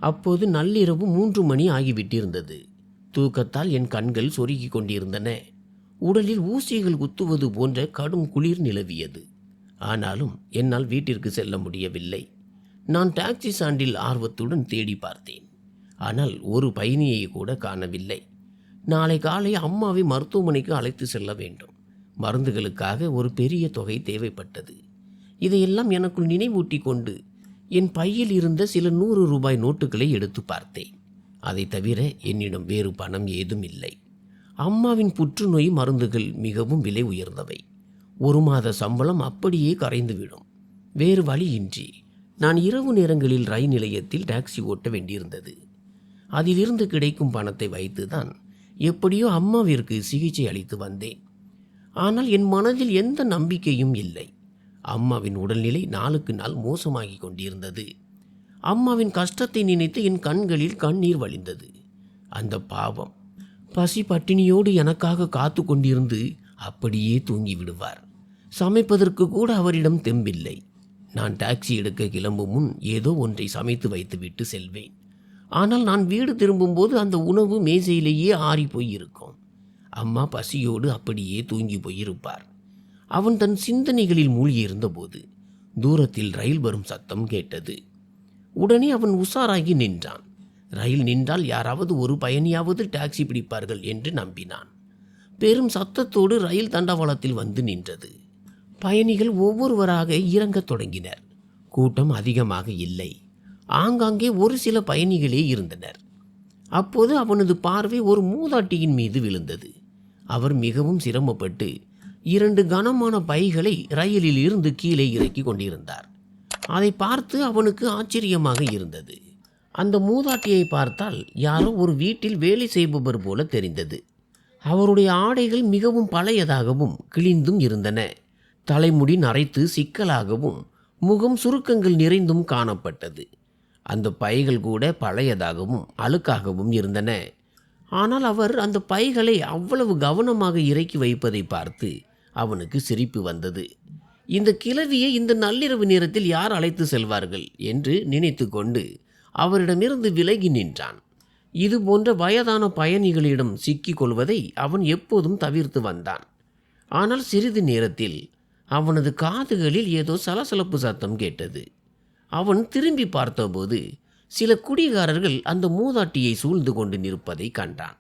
அப்போது நள்ளிரவு 3 மணி ஆகிவிட்டிருந்தது. தூக்கத்தால் என் கண்கள் சொருகிக் கொண்டிருந்தன. உடலில் ஊசிகள் குத்துவது போன்ற கடும் குளிர் நிலவியது. ஆனாலும் என்னால் வீட்டிற்கு செல்ல முடியவில்லை. நான் டாக்ஸி ஸ்டாண்டில் ஆர்வத்துடன் தேடி பார்த்தேன். ஆனால் ஒரு பயணியை கூட காணவில்லை. நாளை காலை அம்மாவை மருத்துவமனைக்கு அழைத்து செல்ல வேண்டும். மருந்துகளுக்காக ஒரு பெரிய தொகை தேவைப்பட்டது. இதையெல்லாம் எனக்குள் நினைவூட்டி கொண்டு என் பையில் இருந்த சில 100 ரூபாய் நோட்டுகளை எடுத்து பார்த்தேன். அதை தவிர என்னிடம் வேறு பணம் ஏதும் இல்லை. அம்மாவின் புற்றுநோய் மருந்துகள் மிகவும் விலை உயர்ந்தவை. 1 மாத சம்பளம் அப்படியே கரைந்துவிடும். வேறு வழியின்றி நான் இரவு நேரங்களில் ரயில் நிலையத்தில் டாக்ஸி ஓட்ட வேண்டியிருந்தது. அதிலிருந்து கிடைக்கும் பணத்தை வைத்துதான் எப்படியோ அம்மாவிற்கு சிகிச்சை அளித்து வந்தேன். ஆனால் என் மனதில் எந்த நம்பிக்கையும் இல்லை. அம்மாவின் உடல்நிலை நாளுக்கு நாள் மோசமாகி கொண்டிருந்தது. அம்மாவின் கஷ்டத்தை நினைத்து என் கண்களில் கண்ணீர் வழிந்தது. அந்த பாவம் பசி பட்டினியோடு எனக்காக காத்து கொண்டிருந்து அப்படியே தூங்கி விடுவார். சமைப்பதற்கு கூட அவரிடம் தெம்பில்லை. நான் டாக்ஸி எடுக்க கிளம்பும் முன் ஏதோ ஒன்றை சமைத்து வைத்துவிட்டு செல்வேன். ஆனால் நான் வீடு திரும்பும்போது அந்த உணவு மேசையிலேயே ஆறி போயிருக்கும். அம்மா பசியோடு அப்படியே தூங்கி போயிருப்பார். அவன் தன் சிந்தனைகளில் மூழ்கியிருந்தபோது தூரத்தில் ரயில் வரும் சத்தம் கேட்டது. உடனே அவன் உஷாராகி நின்றான். ரயில் நின்றால் யாராவது ஒரு பயணியாவது டாக்ஸி பிடிப்பார்கள் என்று நம்பினான். பெரும் சத்தத்தோடு ரயில் தண்டவாளத்தில் வந்து நின்றது. பயணிகள் ஒவ்வொருவராக இறங்கத் தொடங்கினர். கூட்டம் அதிகமாக இல்லை. ஆங்காங்கே ஒரு சில பயணிகளே இருந்தனர். அப்போது அவனது பார்வை ஒரு மூதாட்டியின் மீது விழுந்தது. அவர் மிகவும் சிரமப்பட்டு 2 கனமான பைகளை ரயிலில் இருந்து கீழே இறக்கி கொண்டிருந்தார். அதை பார்த்து அவனுக்கு ஆச்சரியமாக இருந்தது. அந்த மூதாட்டியை பார்த்தால் யாரோ ஒரு வீட்டில் வேலை செய்பவர் போல தெரிந்தது. அவருடைய ஆடைகள் மிகவும் பழையதாகவும் கிழிந்தும் இருந்தன. தலைமுடி நரைத்து சிக்கலாகவும் முகம் சுருக்கங்கள் நிறைந்தும் காணப்பட்டது. அந்த பைகள் கூட பழையதாகவும் அழுக்காகவும் இருந்தன. ஆனால் அவர் அந்த பைகளை அவ்வளவு கவனமாக இறக்கி வைப்பதை பார்த்து அவனுக்கு சிரிப்பு வந்தது. இந்த கிழவியை இந்த நள்ளிரவு நேரத்தில் யார் அழைத்து செல்வார்கள் என்று நினைத்து கொண்டு அவரிடமிருந்து விலகி நின்றான். இது போன்ற வயதான பயணிகளிடம் சிக்கிக் கொள்வதை அவன் எப்போதும் தவிர்த்து வந்தான். ஆனால் சிறிது நேரத்தில் அவனது காதுகளில் ஏதோ சலசலப்பு சத்தம் கேட்டது. அவன் திரும்பி பார்த்தபோது சில குடிகாரர்கள் அந்த மூதாட்டியை சூழ்ந்து கொண்டு நிற்பதை கண்டான்.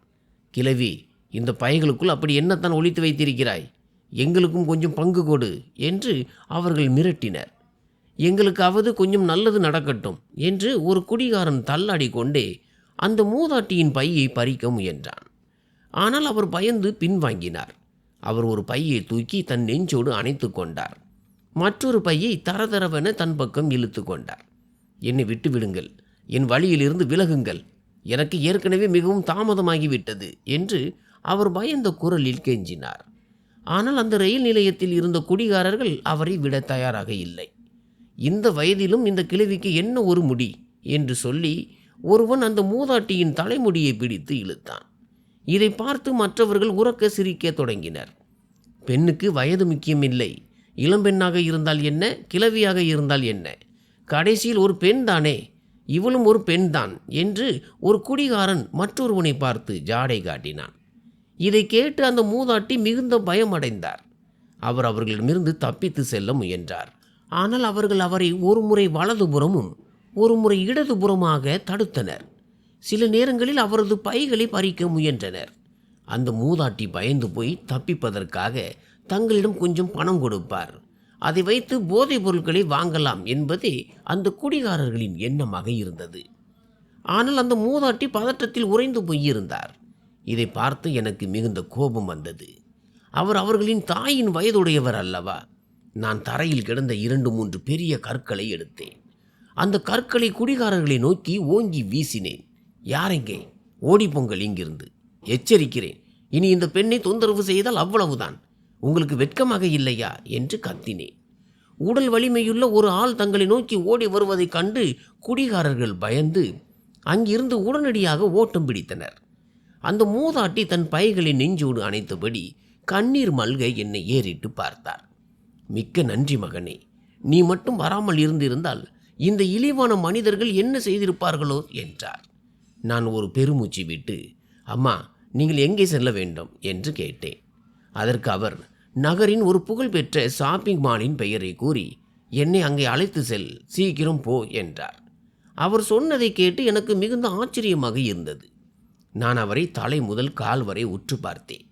கிழவி, இந்த பைகளுக்குள் அப்படி என்னத்தான் ஒளித்து வைத்திருக்கிறாய்? எங்களுக்கும் கொஞ்சம் பங்கு கொடு என்று அவர்கள் மிரட்டினர். எங்களுக்காவது கொஞ்சம் நல்லது நடக்கட்டும் என்று ஒரு குடிகாரன் தள்ளாடி கொண்டே அந்த மூதாட்டியின் பையை பறிக்க முயன்றான். ஆனால் அவர் பயந்து பின்வாங்கினார். அவர் ஒரு பையை தூக்கி தன் நெஞ்சோடு அணைத்து கொண்டார். மற்றொரு பையை தரதரவென தன் பக்கம் இழுத்து கொண்டார். என்னை விட்டு விடுங்கள், என் வழியிலிருந்து விலகுங்கள், எனக்கு ஏற்கனவே மிகவும் தாமதமாகிவிட்டது என்று அவர் பயந்த குரலில் கெஞ்சினார். ஆனால் அந்த ரயில் நிலையத்தில் இருந்த குடிகாரர்கள் அவரை விட தயாராக இல்லை. இந்த வயதிலும் இந்த கிழவிக்கு என்ன ஒரு முடி என்று சொல்லி ஒருவன் அந்த மூதாட்டியின் தலைமுடியை பிடித்து இழுத்தான். இதை பார்த்து மற்றவர்கள் உரக்க சிரிக்க தொடங்கினர். பெண்ணுக்கு வயது முக்கியமில்லை. இளம்பெண்ணாக இருந்தால் என்ன, கிழவியாக இருந்தால் என்ன, கடைசியில் ஒரு பெண் தானே, இவளும் ஒரு பெண்தான் என்று ஒரு குடிகாரன் மற்றொருவனை பார்த்து ஜாடை காட்டினான். இதை கேட்டு அந்த மூதாட்டி மிகுந்த பயமடைந்தார். அவர் அவர்களிடமிருந்து தப்பித்து செல்ல முயன்றார். ஆனால் அவர்கள் அவரை ஒரு முறை வலதுபுறமும் ஒரு முறை இடதுபுறமாக தடுத்தனர். சில நேரங்களில் அவரது பைகளை பறிக்க முயன்றனர். அந்த மூதாட்டி பயந்து போய் தப்பிப்பதற்காக தங்களிடம் கொஞ்சம் பணம் கொடுப்பார், அதை வைத்து போதைப் பொருட்களை வாங்கலாம் என்பதே அந்த குடிகாரர்களின் எண்ணமாக இருந்தது. ஆனால் அந்த மூதாட்டி பதற்றத்தில் உறைந்து போயிருந்தார். இதை பார்த்து எனக்கு மிகுந்த கோபம் வந்தது. அவர் அவர்களின் தாயின் வயதுடையவர் அல்லவா? நான் தரையில் கிடந்த 2-3 பெரிய கற்களை எடுத்தேன். அந்த கற்களை குடிகாரர்களை நோக்கி ஓங்கி வீசினேன். யாரெங்கே? ஓடிப்பொங்கல் இங்கிருந்து, எச்சரிக்கிறேன். இனி இந்த பெண்ணை தொந்தரவு செய்தால் அவ்வளவுதான். உங்களுக்கு வெட்கமாக இல்லையா என்று கத்தினேன். உடல் வலிமையுள்ள ஒரு ஆள் தங்களை நோக்கி ஓடி வருவதைக் கண்டு குடிகாரர்கள் பயந்து அங்கிருந்து உடனடியாக ஓட்டம் பிடித்தனர். அந்த மூதாட்டி தன் பைகளை நெஞ்சோடு அணைத்தபடி கண்ணீர் மல்க என்னை ஏறிட்டு பார்த்தார். மிக்க நன்றி மகனே, நீ மட்டும் வராமல் இருந்திருந்தால் இந்த இழிவான மனிதர்கள் என்ன செய்திருப்பார்களோ என்றார். நான் ஒரு பெருமூச்சு விட்டு, அம்மா, நீங்கள் எங்கே செல்ல வேண்டும் என்று கேட்டேன். அதற்கு அவர் நகரின் ஒரு புகழ்பெற்ற ஷாப்பிங் மாலின் பெயரை கூறி என்னை அங்கே அழைத்து செல், சீக்கிரம் போ என்றார். அவர் சொன்னதை கேட்டு எனக்கு மிகுந்த ஆச்சரியமாக இருந்தது. நான் அவரை தலை முதல் கால் வரை உற்று பார்த்தேன்.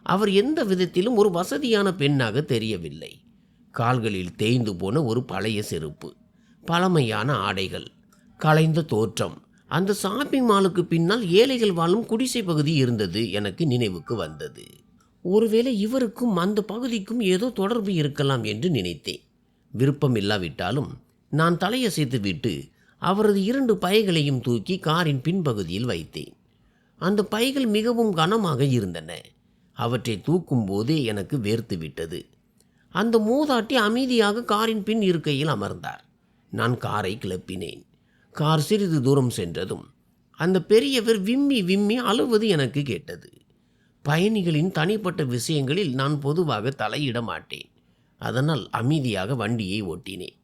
அவர் எந்த விதத்திலும் ஒரு வசதியான பெண்ணாக தெரியவில்லை. கால்களில் தேய்ந்து போன ஒரு பழைய செருப்பு, பழமையான ஆடைகள், கலைந்த தோற்றம். அந்த ஷாப்பிங் மாலுக்கு பின்னால் ஏழைகள் வாழும் குடிசை பகுதி இருந்தது எனக்கு நினைவுக்கு வந்தது. ஒருவேளை இவருக்கும் அந்த பகுதிக்கும் ஏதோ தொடர்பு இருக்கலாம் என்று நினைத்தேன். விருப்பம் இல்லாவிட்டாலும் நான் தலையசைத்து விட்டு அவரது 2 பைகளையும் தூக்கி காரின் பின்பகுதியில் வைத்தேன். அந்த பைகள் மிகவும் கனமாக இருந்தன. அவற்றை தூக்கும் போதே எனக்கு வேர்த்து விட்டது. அந்த மூதாட்டி அமைதியாக காரின் பின் இருக்கையில் அமர்ந்தார். நான் காரை கிளப்பினேன். கார் சிறிது தூரம் சென்றதும் அந்த பெரியவர் விம்மி விம்மி அழுவது எனக்கு கேட்டது. பயணிகளின் தனிப்பட்ட விஷயங்களில் நான் பொதுவாக தலையிட மாட்டேன். அதனால் அமைதியாக வண்டியை ஓட்டினேன்.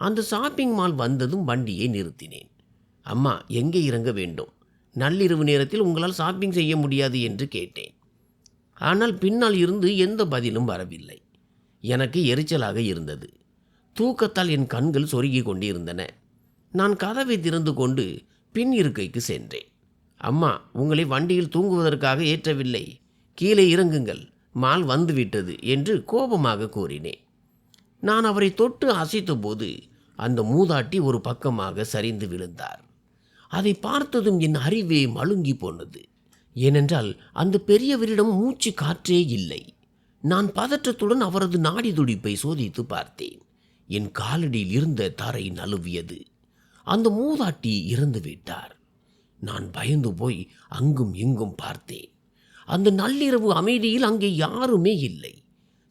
அந்த ஷாப்பிங் மால் வந்ததும் வண்டியை நிறுத்தினேன். அம்மா, எங்கே இறங்க வேண்டும்? நள்ளிரவு நேரத்தில் உங்களால் ஷாப்பிங் செய்ய முடியாது என்று கேட்டேன். ஆனால் பின்னால் இருந்து எந்த பதிலும் வரவில்லை. எனக்கு எரிச்சலாக இருந்தது. தூக்கத்தால் என் கண்கள் சொருகி கொண்டிருந்தன. நான் கதவை திறந்து கொண்டு பின் இருக்கைக்கு சென்றேன். அம்மா, உங்களை வண்டியில் தூங்குவதற்காக ஏற்றவில்லை, கீழே இறங்குங்கள், மால் வந்துவிட்டது என்று கோபமாக கூறினேன். நான் அவரை தொட்டு அசைத்த போது அந்த மூதாட்டி ஒரு பக்கமாக சரிந்து விழுந்தார். அதை பார்த்ததும் என் அறிவே மழுங்கி போனது. ஏனென்றால் அந்த பெரியவரிடம் மூச்சு காற்றே இல்லை. நான் பதற்றத்துடன் அவரது நாடி துடிப்பை சோதித்து பார்த்தேன். என் காலடியில் இருந்த தரை நழுவியது. அந்த மூதாட்டி இறந்து விட்டார். நான் பயந்து போய் அங்கும் இங்கும் பார்த்தேன். அந்த நள்ளிரவு அமைதியில் அங்கே யாருமே இல்லை.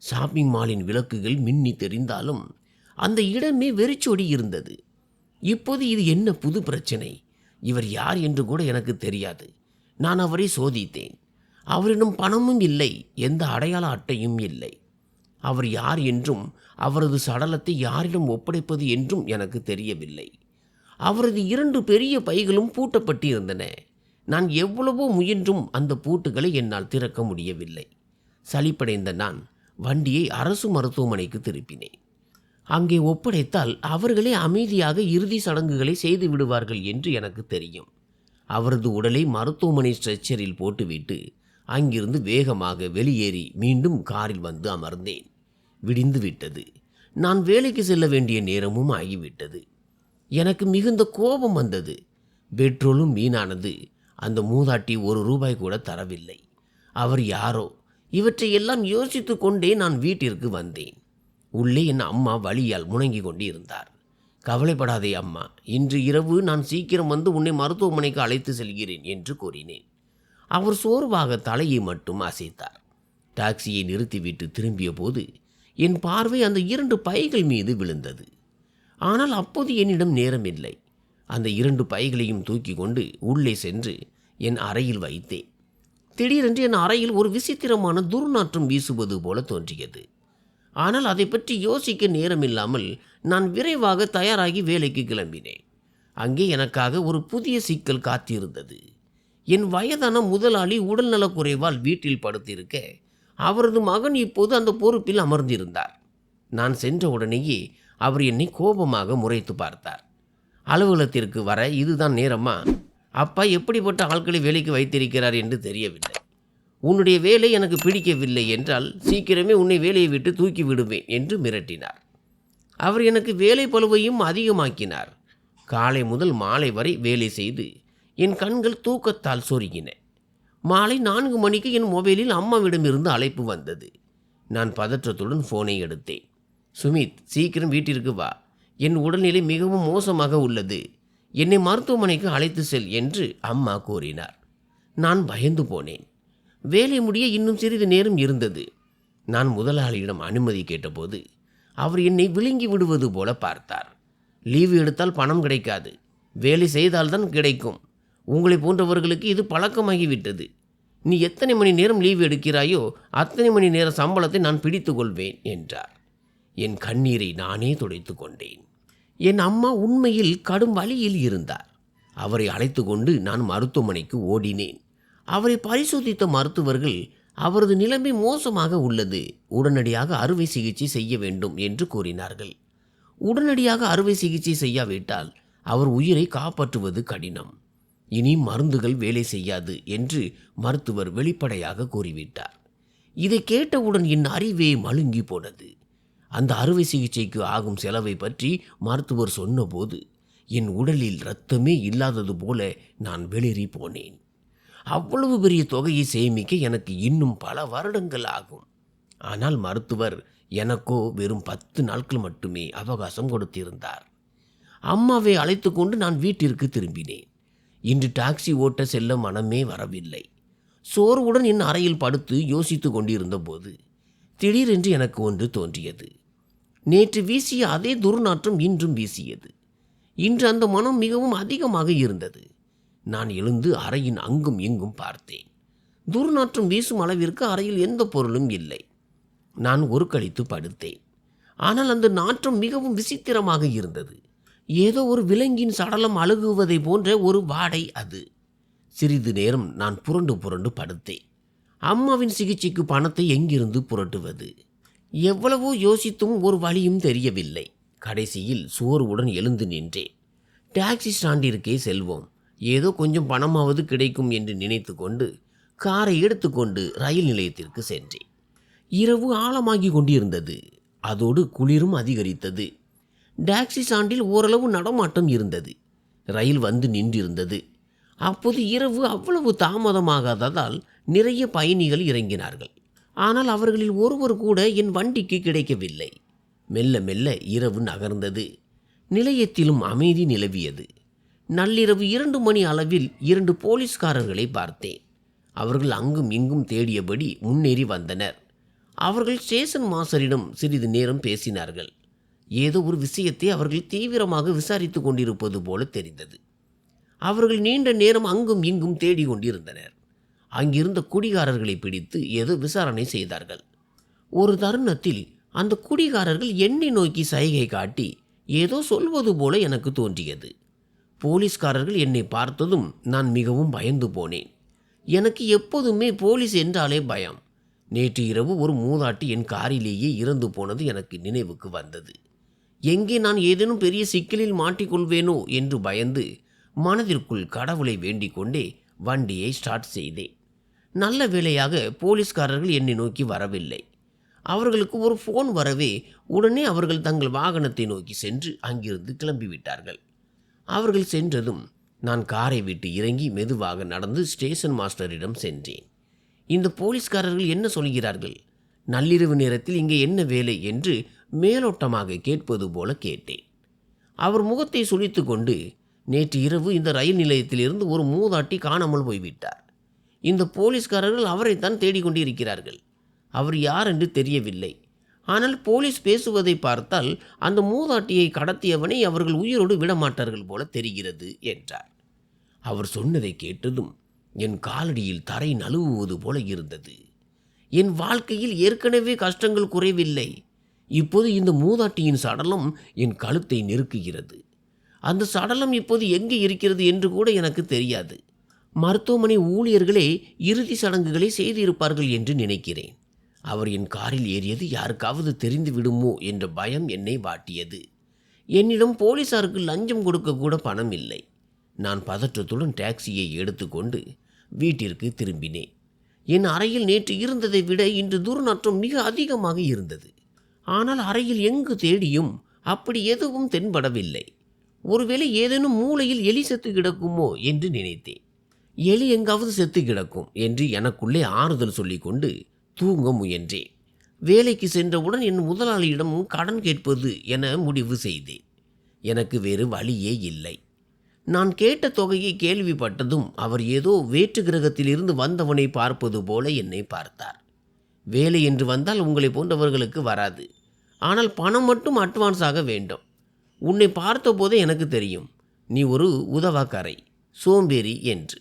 ஷாப்பிங் மாலின் விளக்குகள் மின்னி தெரிந்தாலும் அந்த இடமே வெறிச்சோடி இருந்தது. இப்போது இது என்ன புது பிரச்சனை? இவர் யார் என்று கூட எனக்கு தெரியாது. நான் அவரை சோதித்தேன். அவரிடம் பணமும் இல்லை, எந்த அடையாள அட்டையும் இல்லை. அவர் யார் என்றும் அவரது சடலத்தை யாரிடம் ஒப்படைப்பது என்றும் எனக்கு தெரியவில்லை. அவரது 2 பெரிய பைகளும் பூட்டப்பட்டிருந்தன. நான் எவ்வளவோ முயன்றும் அந்த பூட்டுகளை என்னால் திறக்க முடியவில்லை. சலிப்படைந்த நான் வண்டியை அரசு மருத்துவமனைக்கு திருப்பினேன். அங்கே ஒப்படைத்தால் அவர்களே அமைதியாக இறுதி சடங்குகளை செய்து விடுவார்கள் என்று எனக்கு தெரியும். அவரது உடலை மருத்துவமனை ஸ்ட்ரெச்சரில் போட்டுவிட்டு அங்கிருந்து வேகமாக வெளியேறி மீண்டும் காரில் வந்து அமர்ந்தேன். விடிந்து விட்டது. நான் வேலைக்கு செல்ல வேண்டிய நேரமும் ஆகிவிட்டது. எனக்கு மிகுந்த கோபம் வந்தது. பெட்ரோலும் வீணானது. அந்த மூதாட்டி 1 ரூபாய் கூட தரவில்லை. அவர் யாரோ? இவற்றை எல்லாம் யோசித்து கொண்டே நான் வீட்டிற்கு வந்தேன். உள்ளே என் அம்மா வலியால் முணங்கி கொண்டிருந்தார். கவலைப்படாதே அம்மா, இன்று இரவு நான் சீக்கிரம் வந்து உன்னை மருத்துவமனைக்கு அழைத்து செல்கிறேன் என்று கூறினேன். அவர் சோர்வாக தலையை மட்டும் அசைத்தார். டாக்ஸியை நிறுத்திவிட்டு திரும்பிய போது என் பார்வை அந்த 2 பைகள் மீது விழுந்தது. ஆனால் அப்போது என்னிடம் நேரம் இல்லை. அந்த 2 பைகளையும் தூக்கி கொண்டு உள்ளே சென்று என் அறையில் வைத்தேன். திடீரென்று என் அறையில் ஒரு விசித்திரமான துர்நாற்றம் வீசுவது போல தோன்றியது. ஆனால் அதை பற்றி யோசிக்க நேரமில்லாமல் நான் விரைவாக தயாராகி வேலைக்கு கிளம்பினேன். அங்கே எனக்காக ஒரு புதிய சிக்கல் காத்திருந்தது. என் வயதான முதலாளி உடல்நலக்குறைவால் வீட்டில் படுத்திருக்க அவரது மகன் இப்போது அந்த பொறுப்பில் அமர்ந்திருந்தார். நான் சென்ற உடனேயே அவர் என்னை கோபமாக முறைத்து பார்த்தார். அலுவலகத்திற்கு வர இதுதான் நேரமா? அப்பா எப்படிப்பட்ட ஆட்களை வேலைக்கு வைத்திருக்கிறார் என்று தெரியவில்லை. உன்னுடைய வேலை எனக்கு பிடிக்கவில்லை என்றால் சீக்கிரமே உன்னை வேலையை விட்டு தூக்கி விடுவேன் என்று மிரட்டினார். அவர் எனக்கு வேலை பளுவையும் அதிகமாக்கினார். காலை முதல் மாலை வரை வேலை செய்து என் கண்கள் தூக்கத்தால் சொருகின. மாலை 4 மணிக்கு என் மொபைலில் அம்மாவிடமிருந்து அழைப்பு வந்தது. நான் பதற்றத்துடன் ஃபோனை எடுத்தேன். சுமித், சீக்கிரம் வீட்டிற்கு வா, என் உடல்நிலை மிகவும் மோசமாக உள்ளது, என்னை மருத்துவமனைக்கு அழைத்து செல் என்று அம்மா கூறினார். நான் பயந்து போனேன். வேலை முடிய இன்னும் சிறிது நேரம் இருந்தது. நான் முதலாளியிடம் அனுமதி கேட்டபோது அவர் என்னை விழுங்கி விடுவது போல பார்த்தார். லீவு எடுத்தால் பணம் கிடைக்காது, வேலை செய்தால்தான் கிடைக்கும். உங்களை போன்றவர்களுக்கு இது பழக்கமாகிவிட்டது. நீ எத்தனை மணி நேரம் லீவு எடுக்கிறாயோ அத்தனை மணி நேர சம்பளத்தை நான் பிடித்து கொள்வேன் என்றார். என் கண்ணீரை நானே துடைத்து கொண்டேன். என் அம்மா உண்மையில் கடும் வலியில் இருந்தார். அவரை அழைத்து கொண்டு நான் மருத்துவமனைக்கு ஓடினேன். அவரை பரிசோதித்த மருத்துவர்கள் அவரது நிலைமை மோசமாக உள்ளது, உடனடியாக அறுவை சிகிச்சை செய்ய வேண்டும் என்று கூறினார்கள். உடனடியாக அறுவை சிகிச்சை செய்யாவிட்டால் அவர் உயிரை காப்பாற்றுவது கடினம், இனி மருந்துகள் வேலை செய்யாது என்று மருத்துவர் வெளிப்படையாக கூறிவிட்டார். இதை கேட்டவுடன் என் அறிவே மழுங்கி போனது. அந்த அறுவை சிகிச்சைக்கு ஆகும் செலவை பற்றி மருத்துவர் சொன்னபோது என் உடலில் இரத்தமே இல்லாதது போல நான் வெளிரி போனேன். அவ்வளவு பெரிய தொகையை சேமிக்க எனக்கு இன்னும் பல வருடங்கள் ஆகும். ஆனால் மருத்துவர் எனக்கோ வெறும் 10 நாட்கள் மட்டுமே அவகாசம் கொடுத்திருந்தார். அம்மாவை அழைத்து கொண்டு நான் வீட்டிற்கு திரும்பினேன். இன்று டாக்ஸி ஓட்ட செல்ல மனமே வரவில்லை. சோர்வுடன் என் அறையில் படுத்து யோசித்து கொண்டிருந்த போது திடீரென்று எனக்கு ஒன்று தோன்றியது. நேற்று வீசிய அதே துர்நாற்றம் இன்றும் வீசியது. இன்று அந்த மனம் மிகவும் அதிகமாக இருந்தது. நான் எழுந்து அறையின் அங்கும் இங்கும் பார்த்தேன். துர்நாற்றம் வீசும் அளவிற்கு அறையில் எந்த பொருளும் இல்லை. நான் ஒருக்களித்து படுத்தேன். ஆனால் அந்த நாற்றம் மிகவும் விசித்திரமாக இருந்தது. ஏதோ ஒரு விலங்கின் சடலம் அழுகுவதை போன்ற ஒரு வாடை அது. சிறிது நேரம் நான் புரண்டு புரண்டு படுத்தேன். அம்மாவின் சிகிச்சைக்கு பணத்தை எங்கிருந்து புரட்டுவது? எவ்வளவோ யோசித்தும் ஒரு வழியும் தெரியவில்லை. கடைசியில் சோர்வுடன் எழுந்து நின்றேன். டாக்ஸி ஸ்டாண்டிற்கே செல்வோம், ஏதோ கொஞ்சம் பணமாவது கிடைக்கும் என்று நினைத்து கொண்டு காரை எடுத்துக்கொண்டு ரயில் நிலையத்திற்கு சென்றேன். இரவு ஆழமாகி கொண்டிருந்தது. அதோடு குளிரும் அதிகரித்தது. டாக்ஸி ஸ்டாண்டில் ஓரளவு நடமாட்டம் இருந்தது. ரயில் வந்து நின்றிருந்தது. அப்போது இரவு அவ்வளவு தாமதமாகாததால் நிறைய பயணிகள் இறங்கினார்கள். ஆனால் அவர்களில் ஒருவர் கூட என் வண்டிக்கு கிடைக்கவில்லை. மெல்ல மெல்ல இரவு நகர்ந்தது. நிலையத்திலும் அமைதி நிலவியது. நள்ளிரவு 2 மணி அளவில் 2 போலீஸ்காரர்களை பார்த்தேன். அவர்கள் அங்கும் இங்கும் தேடியபடி முன்னேறி வந்தனர். அவர்கள் ஸ்டேஷன் மாஸ்டரிடம் சிறிது நேரம் பேசினார்கள். ஏதோ ஒரு விஷயத்தை அவர்கள் தீவிரமாக விசாரித்து கொண்டிருப்பது போல தெரிந்தது. அவர்கள் நீண்ட நேரம் அங்கும் இங்கும் தேடிக்கொண்டிருந்தனர். அங்கிருந்த குடிகாரர்களை பிடித்து ஏதோ விசாரணை செய்தார்கள். ஒரு தருணத்தில் அந்த குடிகாரர்கள் என்னை நோக்கி சைகை காட்டி ஏதோ சொல்வது போல எனக்கு தோன்றியது. போலீஸ்காரர்கள் என்னை பார்த்ததும் நான் மிகவும் பயந்து போனேன். எனக்கு எப்போதுமே போலீஸ் என்றாலே பயம். நேற்று இரவு ஒரு மூதாட்டி என் காரிலேயே இறந்து போனது எனக்கு நினைவுக்கு வந்தது. எங்கே நான் ஏதேனும் பெரிய சிக்கலில் மாட்டிக்கொள்வேனோ என்று பயந்து மனதிற்குள் கடவுளை வேண்டிக் கொண்டே வண்டியை ஸ்டார்ட் செய்தேன். நல்ல வேளையாக போலீஸ்காரர்கள் என்னை நோக்கி வரவில்லை. அவர்களுக்கு ஒரு ஃபோன் வரவே உடனே அவர்கள் தங்கள் வாகனத்தை நோக்கி சென்று அங்கிருந்து கிளம்பிவிட்டார்கள். அவர்கள் சென்றதும் நான் காரை விட்டு இறங்கி மெதுவாக நடந்து ஸ்டேஷன் மாஸ்டரிடம் சென்றேன். இந்த போலீஸ்காரர்கள் என்ன சொல்கிறார்கள், நள்ளிரவு நேரத்தில் இங்கே என்ன வேலை என்று மேலோட்டமாக கேட்பது போல கேட்டேன். அவர் முகத்தை சுளித்து கொண்டு, நேற்று இரவு இந்த ரயில் நிலையத்திலிருந்து ஒரு மூதாட்டி காணாமல் போய்விட்டார். இந்த போலீஸ்காரர்கள் அவரைத்தான் தேடிக்கொண்டிருக்கிறார்கள். அவர் யார் என்று தெரியவில்லை. ஆனால் போலீஸ் பேசுவதை பார்த்தால் அந்த மூதாட்டியை கடத்தியவனை அவர்கள் உயிரோடு விடமாட்டார்கள் போல தெரிகிறது என்றார். அவர் சொன்னதை கேட்டதும் என் காலடியில் தரை நழுவுவது போல இருந்தது. என் வாழ்க்கையில் ஏற்கனவே கஷ்டங்கள் குறைவில்லை. இப்போது இந்த மூதாட்டியின் சடலம் என் கழுத்தை நெருக்குகிறது. அந்த சடலம் இப்போது எங்கே இருக்கிறது என்று கூட எனக்கு தெரியாது. மருத்துவமனை ஊழியர்களே இறுதி சடங்குகளை செய்திருப்பார்கள் என்று நினைக்கிறேன். அவர் என் காரில் ஏறியது யாருக்காவது தெரிந்து விடுமோ என்ற பயம் என்னை வாட்டியது. என்னிடம் போலீசாருக்கு லஞ்சம் கொடுக்க கூட பணம் இல்லை. நான் பதற்றத்துடன் டாக்ஸியை எடுத்துக்கொண்டு வீட்டிற்கு திரும்பினேன். என் அறையில் நேற்று இருந்ததை விட இன்று துர்நாற்றம் மிக அதிகமாக இருந்தது. ஆனால் அறையில் எங்கு தேடியும் அப்படி எதுவும் தென்படவில்லை. ஒருவேளை ஏதேனும் மூலையில் எலி செத்து கிடக்குமோ என்று நினைத்தேன். எலி எங்காவது செத்து கிடக்கும் என்று எனக்குள்ளே ஆறுதல் சொல்லிக்கொண்டு தூங்க முயன்றேன். வேலைக்கு சென்றவுடன் என் முதலாளியிடம் கடன் கேட்பது என முடிவு செய்தேன். எனக்கு வேறு வழியே இல்லை. நான் கேட்ட தொகையை கேள்விப்பட்டதும் அவர் ஏதோ வேற்று கிரகத்திலிருந்து வந்தவனை பார்ப்பது போல என்னை பார்த்தார். வேலை என்று வந்தால் உங்களை போன்றவர்களுக்கு வராது. ஆனால் பணம் மட்டும் அட்வான்ஸாக வேண்டும். உன்னை பார்த்தபோதே எனக்கு தெரியும், நீ ஒரு உதவாக்கரை, சோம்பேறி என்று.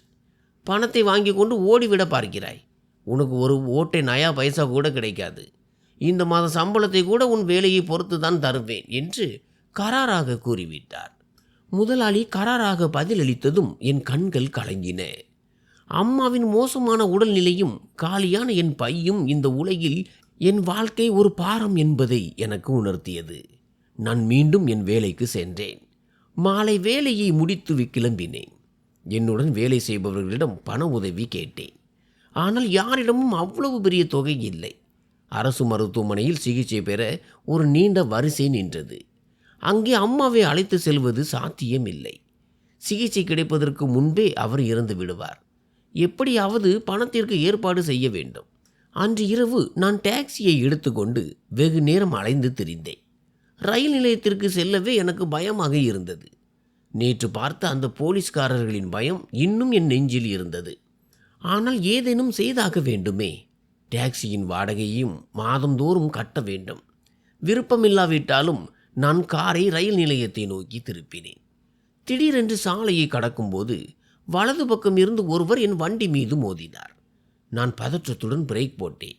பணத்தை வாங்கி கொண்டு ஓடிவிட பார்க்கிறாய். உனக்கு ஒரு ஓட்டை நயா பைசா கூட கிடைக்காது. இந்த மாத சம்பளத்தை கூட உன் வேலையை பொறுத்து தான் தருவேன் என்று கராராக கூறிவிட்டார். முதலாளி கராராக பதிலளித்ததும் என் கண்கள் கலங்கின. அம்மாவின் மோசமான உடல்நிலையும் காலியான என் பையும் இந்த உலகில் என் வாழ்க்கை ஒரு பாரம் என்பதை எனக்கு உணர்த்தியது. நான் மீண்டும் என் வேலைக்கு சென்றேன். மாலை வேலையை முடித்து கிளம்பினேன். என்னுடன் வேலை செய்பவர்களிடம் பண உதவி கேட்டேன். ஆனால் யாரிடமும் அவ்வளவு பெரிய தொகை இல்லை. அரசு மருத்துவமனையில் சிகிச்சை பெற ஒரு நீண்ட வரிசை நின்றது. அங்கே அம்மாவை அழைத்து செல்வது சாத்தியமில்லை. சிகிச்சை கிடைப்பதற்கு முன்பே அவர் இறந்து விடுவார். எப்படியாவது பணத்திற்கு ஏற்பாடு செய்ய வேண்டும். அன்று இரவு நான் டாக்ஸியை எடுத்துக்கொண்டு வெகு நேரம் அலைந்து திரிந்தேன். ரயில் நிலையத்திற்கு செல்லவே எனக்கு பயமாக இருந்தது. நேற்று பார்த்த அந்த போலீஸ்காரர்களின் பயம் இன்னும் என் நெஞ்சில் இருந்தது. ஆனால் ஏதேனும் செய்தாக வேண்டுமே. டாக்ஸியின் வாடகையும் மாதந்தோறும் கட்ட வேண்டும். விருப்பமில்லாவிட்டாலும் நான் காரை ரயில் நிலையத்தை நோக்கி திருப்பினேன். திடீரென்று சாலையை கடக்கும்போது வலது பக்கம் இருந்து ஒருவர் என் வண்டி மீது மோதினார். நான் பதற்றத்துடன் பிரேக் போட்டேன்.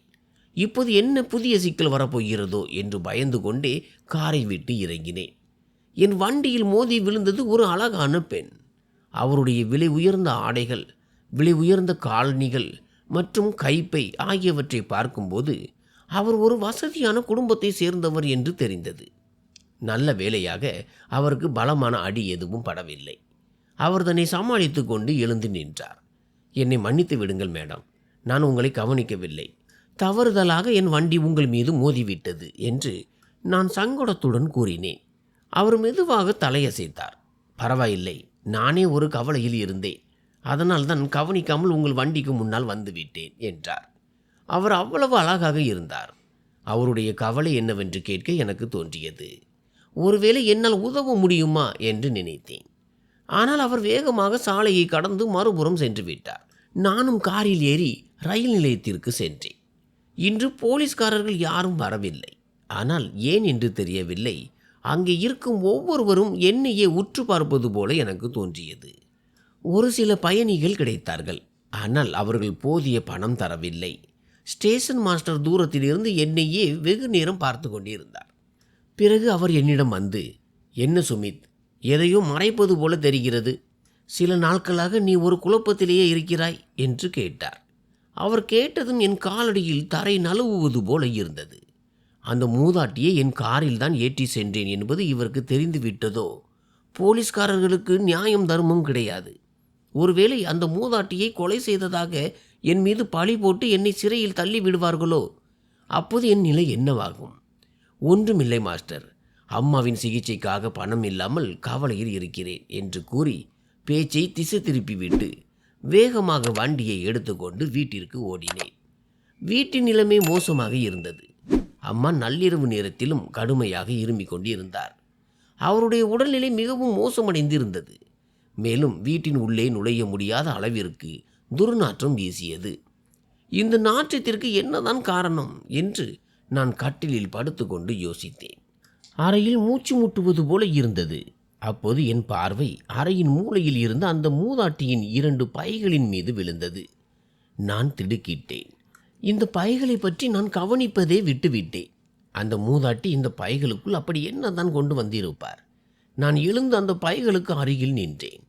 இப்போது என்ன புதிய சிக்கல் வரப்போகிறதோ என்று பயந்து கொண்டே காரை விட்டு இறங்கினேன். என் வண்டியில் மோதி விழுந்தது ஒரு அழகான பெண். அவருடைய விலை உயர்ந்த ஆடைகள், விலை உயர்ந்த காலணிகள் மற்றும் கைப்பை ஆகியவற்றை பார்க்கும்போது அவர் ஒரு வசதியான குடும்பத்தை சேர்ந்தவர் என்று தெரிந்தது. நல்ல வேளையாக அவருக்கு பலமான அடி எதுவும் படவில்லை. அவர் தன்னை சமாளித்து கொண்டு எழுந்து நின்றார். என்னை மன்னித்து விடுங்கள் மேடம், நான் உங்களை கவனிக்கவில்லை. தவறுதலாக என் வண்டி உங்கள் மீது மோதிவிட்டது என்று நான் சங்கடத்துடன் கூறினேன். அவர் மெதுவாக தலையசைத்தார். பரவாயில்லை, நானே ஒரு கவலையில் இருந்தேன். அதனால் தான் கவனிக்காமல் உங்கள் வண்டிக்கு முன்னால் வந்துவிட்டேன் என்றார். அவர் அவ்வளவு அழகாக இருந்தார். அவருடைய கவலை என்னவென்று கேட்க எனக்கு தோன்றியது. ஒருவேளை என்னால் உதவ முடியுமா என்று நினைத்தேன். ஆனால் அவர் வேகமாக சாலையை கடந்து மறுபுறம் சென்று விட்டார். நானும் காரில் ஏறி ரயில் நிலையத்திற்கு சென்றேன். இன்று போலீஸ்காரர்கள் யாரும் வரவில்லை. ஆனால் ஏன் என்று தெரியவில்லை, அங்கே இருக்கும் ஒவ்வொருவரும் என்னையே உற்று பார்ப்பது போல எனக்கு தோன்றியது. ஒரு சில பயணிகள் கிடைத்தார்கள். ஆனால் அவர்கள் போதிய பணம் தரவில்லை. ஸ்டேஷன் மாஸ்டர் தூரத்திலிருந்து என்னையே வெகு நேரம் பார்த்து கொண்டிருந்தார். பிறகு அவர் என்னிடம் வந்து, என்ன சுமித், எதையோ மறைப்பது போல தெரிகிறது. சில நாட்களாக நீ ஒரு குழப்பத்திலேயே இருக்கிறாய் என்று கேட்டார். அவர் கேட்டதும் என் காலடியில் தரை நழுவுவது போல இருந்தது. அந்த மூதாட்டியை என் காரில் தான் ஏற்றி சென்றேன் என்பது இவருக்கு தெரிந்து விட்டதோ? போலீஸ்காரர்களுக்கு நியாயம் தர்மம் கிடையாது. ஒருவேளை அந்த மூதாட்டியை கொலை செய்ததாக என் மீது பழி போட்டு என்னை சிறையில் தள்ளி விடுவார்களோ? அப்போது என் நிலை என்னவாகும்? ஒன்றுமில்லை மாஸ்டர், அம்மாவின் சிகிச்சைக்காக பணம் இல்லாமல் கவலையில் இருக்கிறேன் என்று கூறி பேச்சை திசை திருப்பிவிட்டு வேகமாக வண்டியை எடுத்துக்கொண்டு வீட்டிற்கு ஓடினேன். வீட்டின் நிலைமை மோசமாக இருந்தது. அம்மா நள்ளிரவு நேரத்திலும் கடுமையாக இருமிக் கொண்டு இருந்தார். அவருடைய உடல்நிலை மிகவும் மோசமடைந்திருந்தது. மேலும் வீட்டின் உள்ளே நுழைய முடியாத அளவிற்கு துர்நாற்றம் வீசியது. இந்த நாற்றத்திற்கு என்னதான் காரணம் என்று நான் கட்டிலில் படுத்துக்கொண்டு யோசித்தேன். அறையில் மூச்சு முட்டுவது போல இருந்தது. அப்போது என் பார்வை அறையின் மூலையில் இருந்த அந்த மூதாட்டியின் 2 பைகளின் மீது விழுந்தது. நான் திடுக்கிட்டேன். இந்த பைகளை பற்றி நான் கவனிப்பதே விட்டுவிட்டேன். அந்த மூதாட்டி இந்த பைகளுக்குள் அப்படி என்னதான் கொண்டு வந்திருப்பார்? நான் எழுந்து அந்த பைகளுக்கு அருகில் நின்றேன்.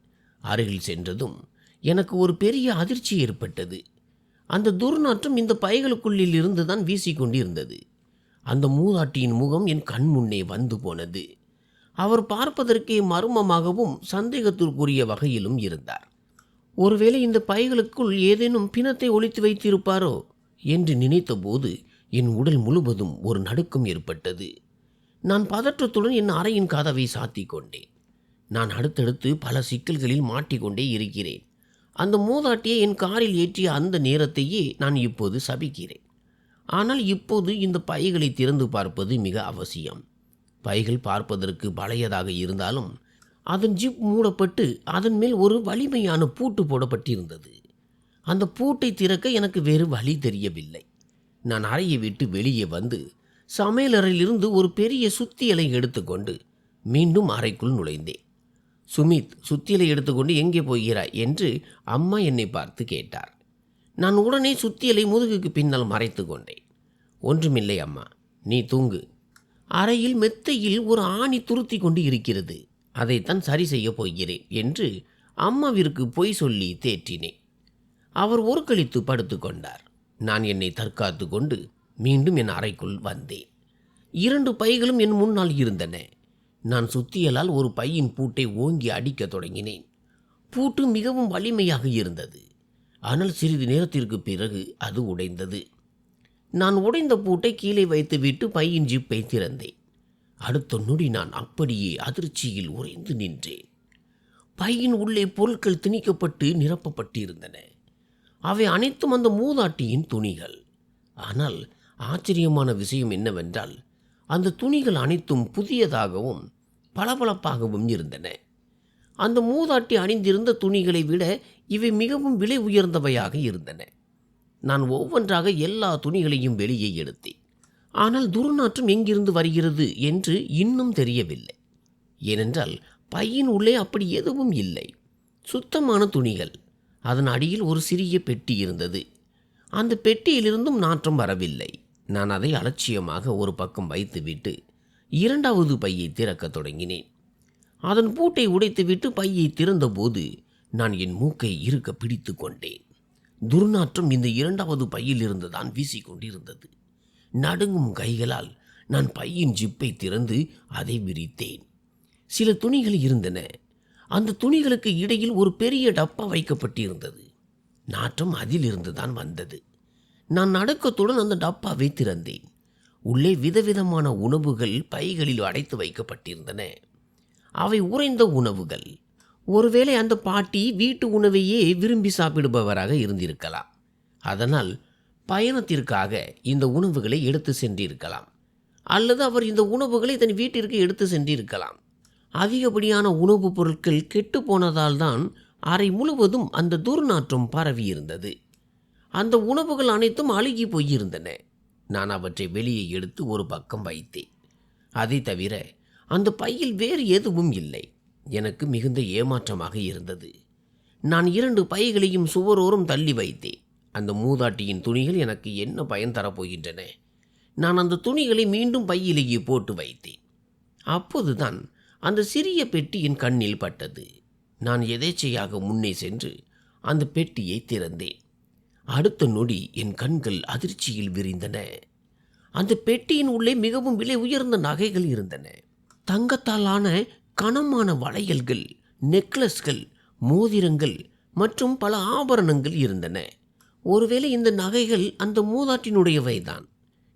அருகில் சென்றதும் எனக்கு ஒரு பெரிய அதிர்ச்சி ஏற்பட்டது. அந்த துர்நாற்றம் இந்த பைகளுக்குள்ளில் இருந்து தான் வீசிக்கொண்டிருந்தது. அந்த மூதாட்டியின் முகம் என் கண் முன்னே வந்து போனது. அவர் பார்ப்பதற்கே மர்மமாகவும் சந்தேகத்திற்குரிய வகையிலும் இருந்தார். ஒருவேளை இந்த பைகளுக்குள் ஏதேனும் பிணத்தை ஒளித்து வைத்திருப்பாரோ என்று நினைத்தபோது என் உடல் முழுவதும் ஒரு நடுக்கம் ஏற்பட்டது. நான் பதற்றத்துடன் என் அறையின் கதவை சாத்தி கொண்டேன். நான் அடுத்தடுத்து பல சிக்கல்களில் மாட்டிக்கொண்டே இருக்கிறேன். அந்த மூதாட்டியை என் காரில் ஏற்றிய அந்த நேரத்தையே நான் இப்போது சபிக்கிறேன். ஆனால் இப்போது இந்த பைகளை திறந்து பார்ப்பது மிக அவசியம். பைகள் பார்ப்பதற்கு பழையதாக இருந்தாலும் அதன் ஜிப் மூடப்பட்டு அதன் மேல் ஒரு வலிமையான பூட்டு போடப்பட்டிருந்தது. அந்த பூட்டை திறக்க எனக்கு வேறு வழி தெரியவில்லை. நான் அறையை விட்டு வெளியே வந்து சமையலறையிலிருந்து ஒரு பெரிய சுத்தியலை எடுத்துக்கொண்டு மீண்டும் அறைக்குள் நுழைந்தேன். சுமித், சுத்தியலை எடுத்துக்கொண்டு எங்கே போகிறாய் என்று அம்மா என்னை பார்த்து கேட்டார். நான் உடனே சுத்தியலை முதுகுக்கு பின்னால் மறைத்து கொண்டேன். ஒன்றுமில்லை அம்மா, நீ தூங்கு. அறையில் மெத்தையில் ஒரு ஆணி துருத்தி கொண்டு இருக்கிறது. அதைத்தான் சரி செய்ய போகிறேன் என்று அம்மாவிற்கு பொய் சொல்லி தேற்றினேன். அவர் ஒரு கழித்து படுத்து கொண்டார். நான் என்னை தற்காத்து கொண்டு மீண்டும் என் அறைக்குள் வந்தேன். 2 பைகளும் என் முன்னால் இருந்தன. நான் சுத்தியலால் ஒரு பையின் பூட்டை ஓங்கி அடிக்கத் தொடங்கினேன். பூட்டு மிகவும் வலிமையாக இருந்தது. ஆனால் சிறிது நேரத்திற்கு பிறகு அது உடைந்தது. நான் உடைந்த பூட்டை கீழே வைத்துவிட்டு பையின் ஜிப்பை திறந்தேன். அடுத்த நொடி நான் அப்படியே அதிர்ச்சியில் உறைந்து நின்றேன். பையின் உள்ளே பொருட்கள் திணிக்கப்பட்டு நிரப்பப்பட்டிருந்தன. அவை அனைத்தும் அந்த மூதாட்டியின் துணிகள். ஆனால் ஆச்சரியமான விஷயம் என்னவென்றால், அந்த துணிகள் அனைத்தும் புதியதாகவும் பளபளப்பாகவும் இருந்தன. அந்த மூதாட்டி அணிந்திருந்த துணிகளை விட இவை மிகவும் விலை உயர்ந்தவையாக இருந்தன. நான் ஒவ்வொன்றாக எல்லா துணிகளையும் வெளியே எடுத்தேன். ஆனால் துர்நாற்றம் எங்கிருந்து வருகிறது என்று இன்னும் தெரியவில்லை. ஏனென்றால் பையின் உள்ளே அப்படி எதுவும் இல்லை. சுத்தமான துணிகள். அதன் அடியில் ஒரு சிறிய பெட்டி இருந்தது. அந்த பெட்டியிலிருந்தும் நாற்றம் வரவில்லை. நான் அதை அலட்சியமாக ஒரு பக்கம் வைத்துவிட்டு 2வது பையை திறக்கத் தொடங்கினேன். அதன் பூட்டை உடைத்துவிட்டு பையை திறந்தபோது நான் என் மூக்கை இறுக்க பிடித்து கொண்டேன். துர்நாற்றம் இந்த 2வது பையில் இருந்துதான் வீசிக்கொண்டிருந்தது. நடுங்கும் கைகளால் நான் பையின் ஜிப்பை திறந்து அதை விரித்தேன். சில துணிகள் இருந்தன. அந்த துணிகளுக்கு இடையில் ஒரு பெரிய டப்பா வைக்கப்பட்டிருந்தது. நாற்றம் அதிலிருந்து தான் வந்தது. நான் நடுக்கத்துடன் அந்த டப்பாவை திறந்தேன். உள்ளே விதவிதமான உணவுகள் பைகளில் அடைத்து வைக்கப்பட்டிருந்தன. அவை உறைந்த உணவுகள். ஒருவேளை அந்த பாட்டி வீட்டு உணவையே விரும்பி சாப்பிடுபவராக இருந்திருக்கலாம். அதனால் பயணத்திற்காக இந்த உணவுகளை எடுத்து சென்றிருக்கலாம். அல்லது அவர் இந்த உணவுகளை தன் வீட்டிற்கு எடுத்து சென்றிருக்கலாம். அதிகப்படியான உணவுப் பொருட்கள் கெட்டு போனதால் தான் அறை முழுவதும் அந்த துர்நாற்றம் பரவியிருந்தது. அந்த உணவுகள் அனைத்தும் அழுகி போயிருந்தன. நான் அவற்றை வெளியே எடுத்து ஒரு பக்கம் வைத்தேன். அதை தவிர அந்த பையில் வேறு எதுவும் இல்லை. எனக்கு மிகுந்த ஏமாற்றமாக இருந்தது. நான் 2 பைகளையும் சுவரோரம் தள்ளி வைத்தேன். அந்த மூதாட்டியின் துணிகள் எனக்கு என்ன பயன் தரப்போகின்றன? நான் அந்த துணிகளை மீண்டும் பையிலேயே போட்டு வைத்தேன். அப்போதுதான் அந்த சிறிய பெட்டி என் கண்ணில் பட்டது. நான் எதேச்சையாக முன்னே சென்று அந்த பெட்டியை திறந்தேன். அடுத்த நொடி என் கண்கள் அதிர்ச்சியில் விரிந்தன. அந்த பெட்டியின் உள்ளே மிகவும் விலை உயர்ந்த நகைகள் இருந்தன. தங்கத்தாலான கனமான வளையல்கள், நெக்லஸ்கள், மோதிரங்கள் மற்றும் பல ஆபரணங்கள் இருந்தன. ஒருவேளை இந்த நகைகள் அந்த மூதாட்டினுடையவைதான்.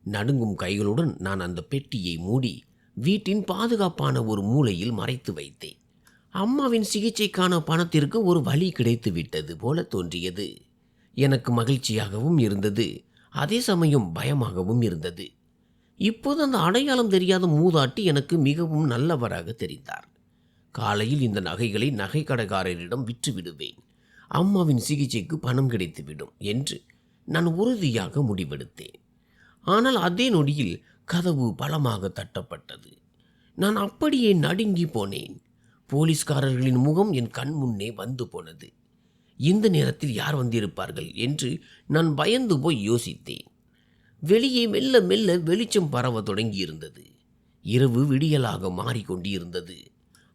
நடுங்கும் கைகளுடன் நான் அந்த பெட்டியை மூடி வீட்டின் பாதுகாப்பான ஒரு மூலையில் மறைத்து வைத்தேன். அம்மாவின் சிகிச்சைக்கான பணத்திற்கு ஒரு வழி கிடைத்து விட்டது போல தோன்றியது. எனக்கு மகிழ்ச்சியாகவும் இருந்தது. அதே சமயம் பயமாகவும் இருந்தது. இப்போது அந்த அடையாளம் தெரியாத மூதாட்டி எனக்கு மிகவும் நல்லவராக தெரிந்தார். காலையில் இந்த நகைகளை நகைக்கடைக்காரரிடம் விற்று விடுவேன். அம்மாவின் சிகிச்சைக்கு பணம் கிடைத்துவிடும் என்று நான் உறுதியாக முடிவெடுத்தேன். ஆனால் அதே நொடியில் கதவு பலமாக தட்டப்பட்டது. நான் அப்படியே நடுங்கி போனேன். போலீஸ்காரர்களின் முகம் என் கண் முன்னே வந்து போனது. இந்த நேரத்தில் யார் வந்திருப்பார்கள் என்று நான் பயந்து போய் யோசித்தேன். வெளியே மெல்ல மெல்ல வெளிச்சம் பரவ தொடங்கியிருந்தது. இரவு விடியலாக மாறிக்கொண்டிருந்தது.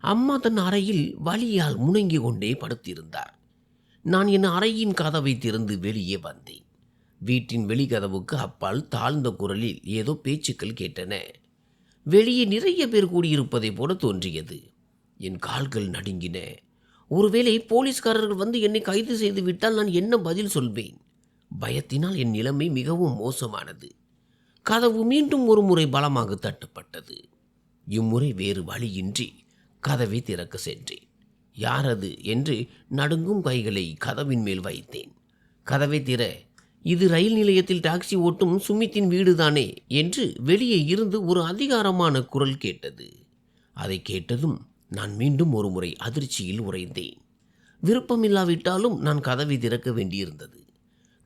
அம்மா தன் அறையில் வலியால் முணங்கி கொண்டே படுத்திருந்தார். நான் என் அறையின் கதவை திறந்து வெளியே வந்தேன். வீட்டின் வெளிக்கதவுக்கு அப்பால் தாழ்ந்த குரலில் ஏதோ பேச்சுக்கள் கேட்டன. வெளியே நிறைய பேர் கூடியிருப்பதை போல தோன்றியது. என் கால்கள் நடுங்கின. ஒருவேளை போலீஸ்காரர்கள் வந்து என்னை கைது செய்து விட்டால் நான் என்ன பதில் சொல்வேன்? பயத்தினால் என் நிலைமை மிகவும் மோசமானது. கதவு மீண்டும் ஒரு முறை பலமாக தட்டப்பட்டது. இம்முறை வேறு வழியின்றி கதவை திறக்க சென்றேன். யார் அது என்று நடுங்கும் கைகளை கதவின் மேல் வைத்தேன். கதவை திற, இது ரயில் நிலையத்தில் டாக்ஸி ஓட்டும் சுமித்தின் வீடுதானே என்று வெளியே இருந்து ஒரு அதிகாரமான குரல் கேட்டது. அதை கேட்டதும் நான் மீண்டும் ஒரு முறை அதிர்ச்சியில் உறைந்தேன். விருப்பமில்லாவிட்டாலும் நான் கதவை திறக்க வேண்டியிருந்தது.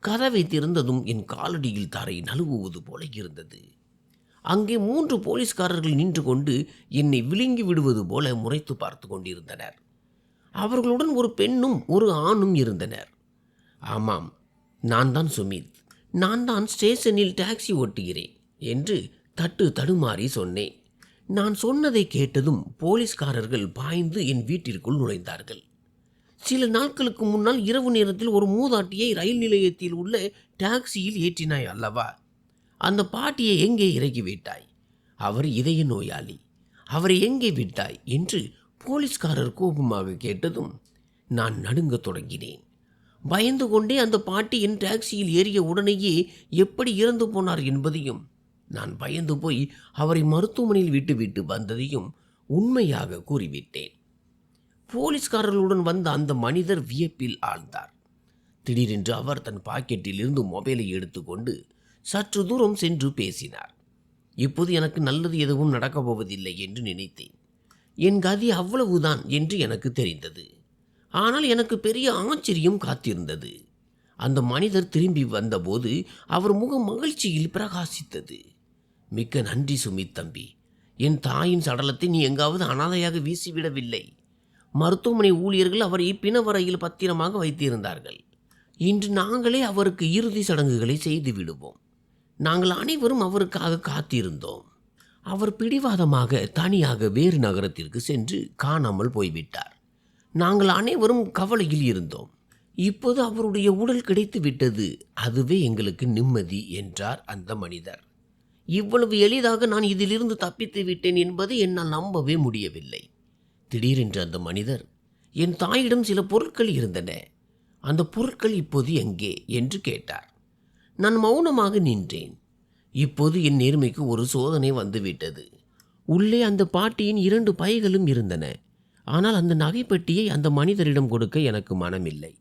கதவை திறந்ததும் என் காலடியில் தரை நழுவுவது போல இருந்தது. அங்கே 3 போலீஸ்காரர்கள் நின்று கொண்டு என்னை விழுங்கி விடுவது போல முறைத்து பார்த்து கொண்டிருந்தனர். அவர்களுடன் ஒரு பெண்ணும் ஒரு ஆணும் இருந்தனர். ஆமாம், நான் தான் சுமித். நான் தான் ஸ்டேஷனில் டாக்ஸி ஓட்டுகிறேன் என்று தட்டு தடுமாறி சொன்னேன். நான் சொன்னதை கேட்டதும் போலீஸ்காரர்கள் பாய்ந்து என் வீட்டிற்குள் நுழைந்தார்கள். சில நாட்களுக்கு முன்னால் இரவு நேரத்தில் ஒரு மூதாட்டியை ரயில் நிலையத்தில் உள்ள டாக்ஸியில் ஏற்றினாய் அல்லவா? அந்த பாட்டியை எங்கே இறக்கி விட்டாய்? அவர் இதய நோயாளி, அவரை எங்கே விட்டாய் என்று போலீஸ்காரர் கோபமாக கேட்டதும் நான் நடுங்கத் தொடங்கினேன். பயந்து கொண்டே அந்த பாட்டி என் டாக்ஸியில் ஏறிய உடனேயே எப்படி இறந்து போனார் என்பதையும், நான் பயந்து போய் அவரை மருத்துவமனையில் விட்டுவிட்டு வந்ததையும் உண்மையாக கூறிவிட்டேன். போலீஸ்காரர்களுடன் வந்த அந்த மனிதர் வியப்பில் ஆழ்ந்தார். திடீரென்று அவர் தன் பாக்கெட்டில் இருந்து மொபைலை எடுத்துக்கொண்டு சற்று தூரம் சென்று பேசினார். இப்போது எனக்கு நல்லது எதுவும் நடக்கப் போவதில்லை என்று நினைத்தேன். என் கதி அவ்வளவுதான் என்று எனக்கு தெரிந்தது. ஆனால் எனக்கு பெரிய ஆச்சரியம் காத்திருந்தது. அந்த மனிதர் திரும்பி வந்தபோது அவர் முகம் மகிழ்ச்சியில் பிரகாசித்தது. மிக்க நன்றி சுமித் தம்பி. என் தாயின் சடலத்தை நீ எங்காவது அனாதையாக வீசிவிடவில்லை. மருத்துவமனை ஊழியர்கள் அவரை பிணவரையில் பத்திரமாக வைத்திருந்தார்கள். இன்று நாங்களே அவருக்கு இறுதி சடங்குகளை செய்து விடுவோம். நாங்கள் அனைவரும் அவருக்காக காத்திருந்தோம். அவர் பிடிவாதமாக தனியாக வேறு நகரத்திற்கு சென்று காணாமல் போய்விட்டார். நாங்கள் அனைவரும் கவலையில் இருந்தோம். இப்போது அவருடைய உடல் கிடைத்து விட்டது, அதுவே எங்களுக்கு நிம்மதி என்றார் அந்த மனிதர். இவ்வளவு எளிதாக நான் இதிலிருந்து தப்பித்து விட்டேன் என்பதை என்னால் நம்பவே முடியவில்லை. திடீரென்று அந்த மனிதர், என் தாயிடம் சில பொருட்கள் இருந்தன, அந்த பொருட்கள் இப்போது எங்கே என்று கேட்டார். நான் மௌனமாக நின்றேன். இப்போது என் நேர்மைக்கு ஒரு சோதனை வந்துவிட்டது. உள்ளே அந்த பாட்டியின் 2 பைகளும் இருந்தன. ஆனால் அந்த நகைப்பெட்டியை அந்த மனிதரிடம் கொடுக்க எனக்கு மனமில்லை.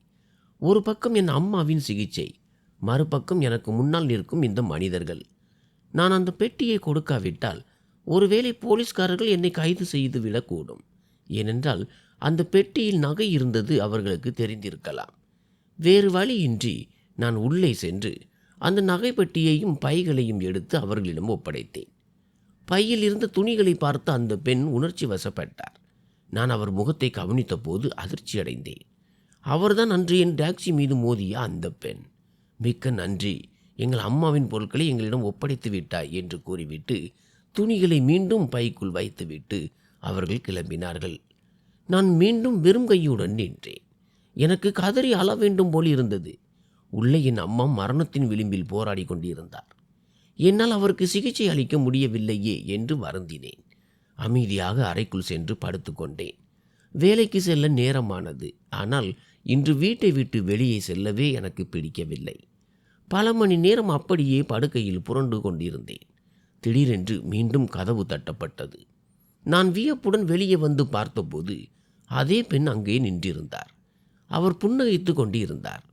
ஒரு பக்கம் என் அம்மாவின் சிகிச்சை, மறுபக்கம் எனக்கு முன்னால் நிற்கும் இந்த மனிதர்கள். நான் அந்த பெட்டியை கொடுக்காவிட்டால் ஒருவேளை போலீஸ்காரர்கள் என்னை கைது செய்து விடக்கூடும். ஏனென்றால் அந்த பெட்டியில் நகை இருந்தது அவர்களுக்கு தெரிந்திருக்கலாம். வேறு வழியின்றி நான் உள்ளே சென்று அந்த நகைப்பெட்டியையும் பைகளையும் எடுத்து அவர்களிடம் ஒப்படைத்தேன். பையில் இருந்த துணிகளை பார்த்து அந்த பெண் உணர்ச்சி வசப்பட்டார். நான் அவர் முகத்தை கவனித்த போது அதிர்ச்சி அடைந்தேன். அவர்தான் அன்று என் டாக்ஸி மீது மோதிய அந்த பெண். மிக்க நன்றி, எங்கள் அம்மாவின் பொருட்களை எங்களிடம் ஒப்படைத்து விட்டாய் என்று கூறிவிட்டு துணிகளை மீண்டும் பைக்குள் வைத்துவிட்டு அவர்கள் கிளம்பினார்கள். நான் மீண்டும் வெறும் கையுடன் நின்றேன். எனக்கு கதறி அழ வேண்டும் போல் இருந்தது. உள்ளே என் அம்மா மரணத்தின் விளிம்பில் போராடி கொண்டிருந்தார். என்னால் அவருக்கு சிகிச்சை அளிக்க முடியவில்லையே என்று வருந்தினேன். அமைதியாக அறைக்குள் சென்று படுத்துக்கொண்டேன். வேலைக்கு செல்ல நேரமானது. ஆனால் இன்று வீட்டை விட்டு வெளியே செல்லவே எனக்கு பிடிக்கவில்லை. பல மணி நேரம் அப்படியே படுக்கையில் புரண்டு கொண்டிருந்தேன். திடீரென்று மீண்டும் கதவு தட்டப்பட்டது. நான் வியப்புடன் வெளியே வந்து பார்த்தபோது அதே பெண் அங்கே நின்றிருந்தார். அவர் புன்னகைத்து கொண்டிருந்தார்.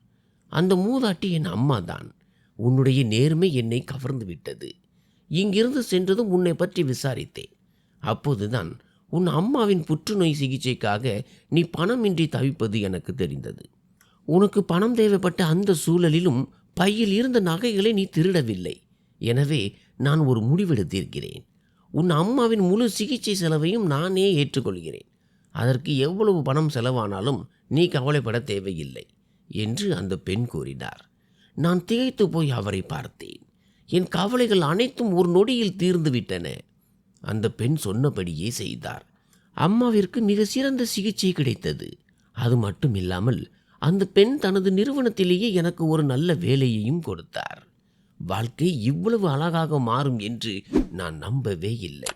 அந்த மூதாட்டி என் அம்மாதான். உன்னுடைய நேர்மை என்னை கவர்ந்து விட்டது. இங்கிருந்து சென்றதும் உன்னை பற்றி விசாரித்தேன். அப்போதுதான் உன் அம்மாவின் புற்றுநோய் சிகிச்சைக்காக நீ பணமின்றி தவிப்பது எனக்கு தெரிந்தது. உனக்கு பணம் தேவைப்பட்ட அந்த சூழலிலும் பையில் இருந்த நகைகளை நீ திருடவில்லை. எனவே நான் ஒரு முடிவெடுத்திருக்கிறேன். உன் அம்மாவின் முழு சிகிச்சை செலவையும் நானே ஏற்றுக்கொள்கிறேன். அதற்கு எவ்வளவு பணம் செலவானாலும் நீ கவலைப்பட தேவையில்லை என்று அந்த பெண் கூறினார். நான் திகைத்து போய் அவரை பார்த்தேன். என் கவலைகள் அனைத்தும் ஒரு நொடியில் தீர்ந்து விட்டன. அந்த பெண் சொன்னபடியே செய்தார். அம்மாவிற்கு மிக சிறந்த சிகிச்சை கிடைத்தது. அது மட்டும் இல்லாமல் அந்த பெண் தனது நிறுவனத்திலேயே எனக்கு ஒரு நல்ல வேலையையும் கொடுத்தார். வாழ்க்கை இவ்வளவு அழகாக மாறும் என்று நான் நம்பவே இல்லை.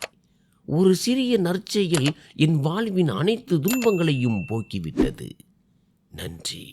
ஒரு சிறிய நற்செயல் என் வாழ்வின் அனைத்து துன்பங்களையும் போக்கிவிட்டது. நன்றி.